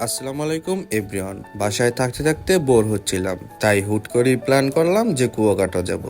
আসসালামু আলাইকুম এভরিওয়ান। বাসায় থাকতে থাকতে বোর হচ্ছিলাম, তাই হুট করেই প্ল্যান করলাম যে কুয়াকাটা যাব।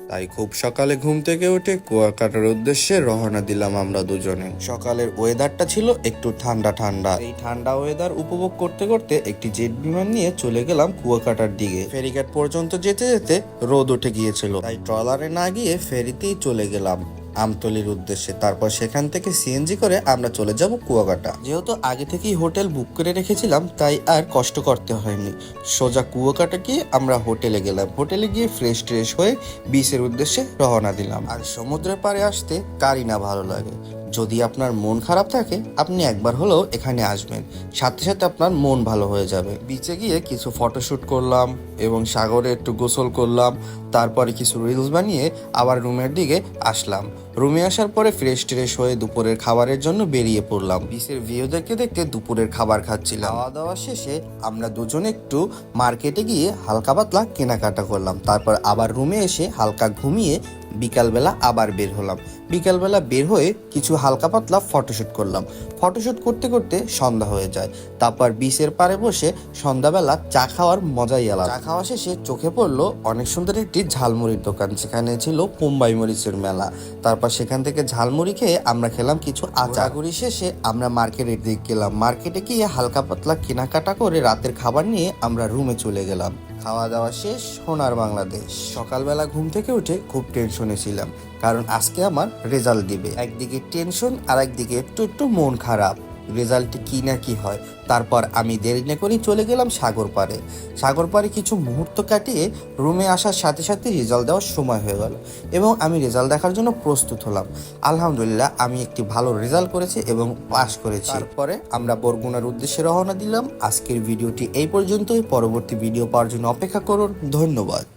তাই খুব সকালে ঘুম থেকে উঠে কুয়াকাটার উদ্দেশ্যে রওনা দিলাম আমরা দুজনে। সকালের ওয়েদারটা ছিল একটু ঠান্ডা ঠান্ডা। এই ঠান্ডা ওয়েদার উপভোগ করতে করতে একটি জেট বিমান নিয়ে চলে গেলাম কুয়াকাটার দিকে। ফেরিঘাট পর্যন্ত যেতে যেতে রোদ উঠে গিয়েছিল, তাই ট্রলারে না গিয়ে ফেরিতেই চলে গেলাম আমতলির উদ্দেশ্যে। তারপর সেখান থেকে সিএনজি করে আমরা চলে যাব কুয়াকাটা। যেহেতু আগে থেকেই হোটেল বুক করে রেখেছিলাম, তাই আর কষ্ট করতে হয়নি। সোজা কুয়াকাটা গিয়ে আমরা হোটেলে গেলাম। হোটেলে গিয়ে ফ্রেশ ট্রেশ হয়ে বিচের উদ্দেশ্যে রওনা দিলাম। আর সমুদ্রের পাড়ে আসতে কারই না ভালো লাগে। যদি আপনার মন খারাপ থাকে, আপনি একবার হলেও এখানে আসবেন, সাথে সাথে আপনার মন ভালো হয়ে যাবে। বিচে গিয়ে কিছু ফটোশুট করলাম এবং সাগরে একটু গোসল করলাম। তারপরে কিছু রিলস বানিয়ে আবার রুমের দিকে আসলাম। রুমে আসার পরে ফ্রেশ ট্রেশ হয়ে দুপুরের খাবারের জন্য বেরিয়ে পড়লাম। বিচের ভিউ দেখতে দেখতে দুপুরের খাবার খাচ্ছিলাম। খাওয়া দাওয়া শেষে আমরা দুজনে একটু মার্কেটে গিয়ে হালকা পাতলা কেনাকাটা করলাম। তারপর আবার রুমে এসে হালকা ঘুমিয়ে বিকালবেলা আবার বের হলাম। বিকালবেলা বের হয়ে কিছু হালকা পাতলা ফটোশুট করলাম। ফটোশুট করতে করতে সন্ধ্যা হয়ে যায়। তারপর বিচের পাড়ে বসে সন্ধ্যাবেলা চা খাওয়ার মজাই আলাদা। চা খাওয়া শেষে চোখে পড়লো অনেক সুন্দর একটি ঝালমুড়ির দোকান। সেখানে ছিল বোম্বাই মরিচের মেলা। তারপর সেখান থেকে ঝালমুড়ি খেয়ে আমরা খেলাম কিছু আচার। ঘুরি শেষে আমরা মার্কেটের দিকে গেলাম। মার্কেটে গিয়ে হালকা পাতলা কেনাকাটা করে রাতের খাবার নিয়ে আমরা রুমে চলে গেলাম। খাওয়া দাওয়া শেষ, সোনার বাংলাদেশ। সকালবেলা ঘুম থেকে উঠে খুব টেনশনে ছিলাম, কারণ আজকে আমার রেজাল্ট দিবে। একদিকে টেনশন আর একদিকে একটু একটু মন খারাপ, রেজাল্টে কি না কি হয়। তারপর আমি দেরি না করেই চলে গেলাম সাগর পাড়ে। সাগর পাড়ে কিছু মুহূর্ত কাটিয়ে রুমে আসার সাথে সাথে রেজাল্ট দেওয়ার সময় হয়ে গেল এবং আমি রেজাল্ট দেখার জন্য প্রস্তুত হলাম। আলহামদুলিল্লাহ, আমি একটি ভালো রেজাল্ট করেছি এবং পাস করেছি। তারপরে আমরা বরগুনার উদ্দেশ্যে রওনা দিলাম। আজকের ভিডিওটি এই পর্যন্তই। পরবর্তী ভিডিও পাওয়ার জন্য অপেক্ষা করুন। ধন্যবাদ।